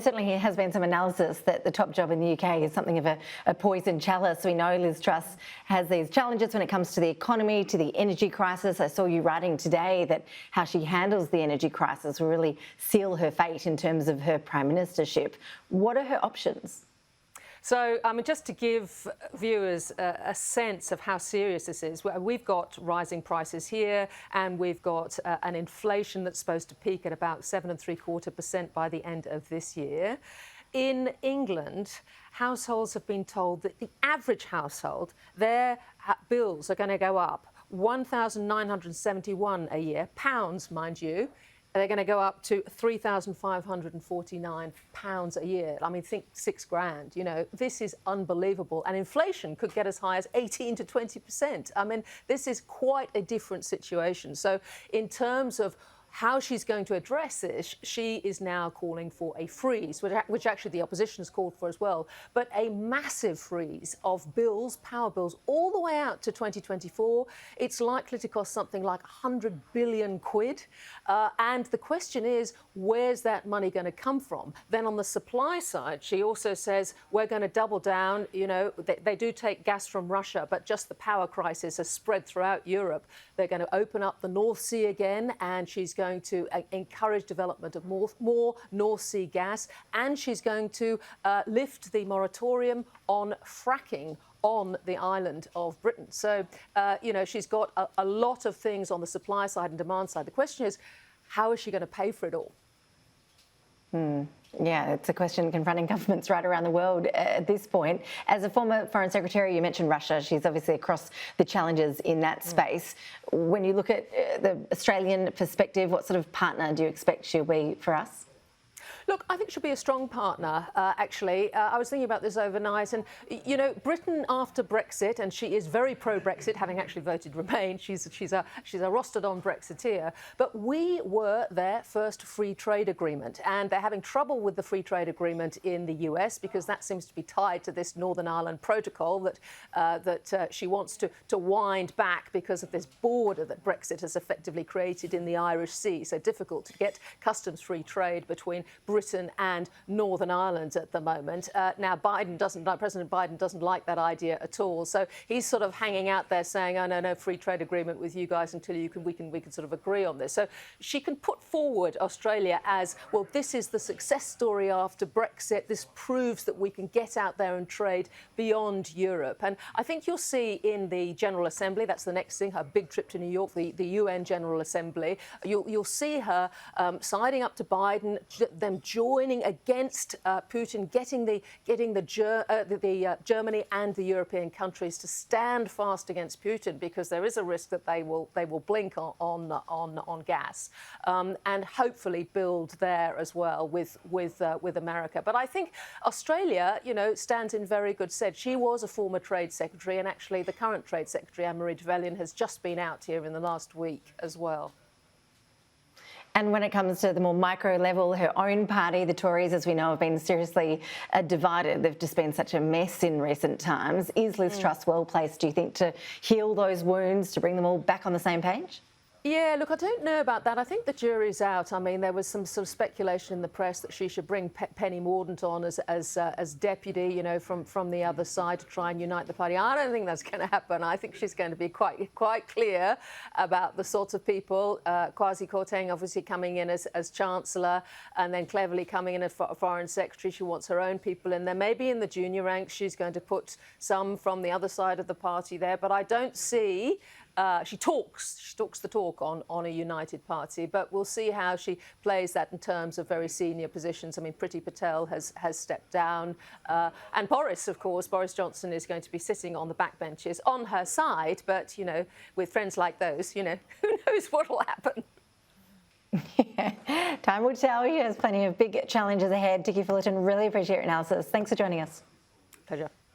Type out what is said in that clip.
Certainly has been some analysis that the top job in the UK is something of a poison chalice. We know Liz Truss has these challenges when it comes to the economy, to the energy crisis. I saw you writing today that how she handles the energy crisis will really seal her fate in terms of her prime ministership. What are her options? So, just to give viewers a sense of how serious this is, we've got rising prices here, and we've got an inflation that's supposed to peak at about 7.75% by the end of this year. In England, households have been told that the average household, their bills are going to go up £1,971 a year, pounds, mind you. They're going to go up to £3,549 a year. I mean, think £6,000. You know, this is unbelievable. And inflation could get as high as 18 to 20%. I mean, this is quite a different situation. So in terms of how she's going to address this, she is now calling for a freeze, which actually the opposition has called for as well, but a massive freeze of bills, power bills, all the way out to 2024. It's likely to cost something like 100 billion quid. And the question is, where's that money going to come from? Then on the supply side, she also says, we're going to double down. You know, they do take gas from Russia, but just the power crisis has spread throughout Europe. They're going to open up the North Sea again, and she's going to encourage development of more North Sea gas, and she's going to lift the moratorium on fracking on the island of Britain. So, you know, she's got a lot of things on the supply side and demand side. The question is, how is she going to pay for it all? Yeah, it's a question confronting governments right around the world at this point. As a former Foreign Secretary, you mentioned Russia. She's obviously across the challenges in that space. When you look at the Australian perspective, what sort of partner do you expect she'll be for us? Look, I think she'll be a strong partner, actually. I was thinking about this overnight, and, you know, Britain after Brexit, and she is very pro-Brexit, having actually voted Remain. She's a rostered-on Brexiteer. But we were their first free trade agreement, and they're having trouble with the free trade agreement in the US because that seems to be tied to this Northern Ireland protocol that she wants to wind back because of this border that Brexit has effectively created in the Irish Sea. So difficult to get customs-free trade between Britain and Northern Ireland at the moment. Now, President Biden doesn't like that idea at all. So he's sort of hanging out there saying, oh, no, free trade agreement with you guys until we can sort of agree on this. So she can put forward Australia as, well, this is the success story after Brexit. This proves that we can get out there and trade beyond Europe. And I think you'll see in the General Assembly, that's the next thing, her big trip to New York, the UN General Assembly, you'll see her siding up to Biden, them joining against Putin, getting Germany and the European countries to stand fast against Putin, because there is a risk that they will blink on gas, and hopefully build there as well with America. But I think Australia, you know, stands in very good stead. She was a former Trade Secretary, and actually the current Trade Secretary, Anne-Marie Trevelyan, has just been out here in the last week as well. And when it comes to the more micro level, her own party, the Tories, as we know, have been seriously divided. They've just been such a mess in recent times. Is Liz Truss well placed, do you think, to heal those wounds, to bring them all back on the same page? Yeah, look, I don't know about that. I think the jury's out. I mean, there was some sort of speculation in the press that she should bring Penny Mordaunt on as deputy, you know, from the other side to try and unite the party. I don't think that's going to happen. I think she's going to be quite clear about the sorts of people. Kwasi Kwarteng obviously coming in as Chancellor, and then Cleverly coming in as Foreign Secretary. She wants her own people in there. Maybe in the junior ranks she's going to put some from the other side of the party there, but I don't see. She talks the talk on a united party, but we'll see how she plays that in terms of very senior positions. I mean, Priti Patel has stepped down, and Boris Johnson is going to be sitting on the backbenches on her side. But, you know, with friends like those, you know, who knows what will happen. Yeah. Time will tell. She has plenty of big challenges ahead. Ticky Fullerton, really appreciate your analysis. Thanks for joining us. Pleasure.